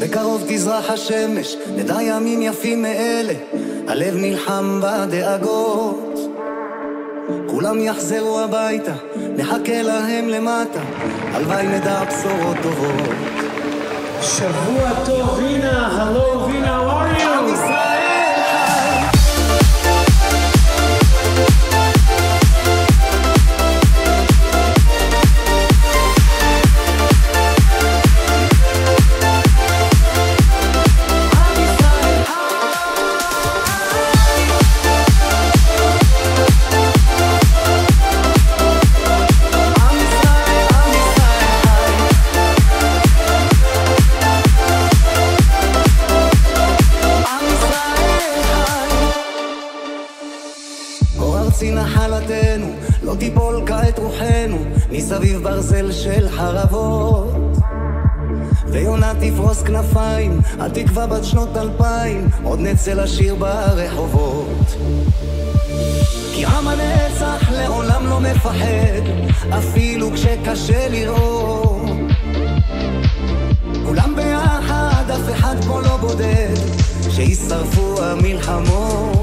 בקרוב תזרח השמש, נדע ימים יפים מאלה, הלב נלחם בדאגות. כולם יחזרו הביתה, נחכה להם למטה, הלוואי נדע בשורות טובות. שבוע טוב וינה, הלו וינה, how are you? עם ישראל חי. נחלתנו, לא תיפול כעת רוחנו, מסביב ברזל של חרבות. ויונה תפרוס כנפיים, התקווה בת שנות 2000, עוד נצא לשיר ברחובות. כי עם הנצח לעולם לא מפחד, אפילו כשקשה לראות. כולם ביחד, אף אחד פה לא בודד, שישרפו המלחמות.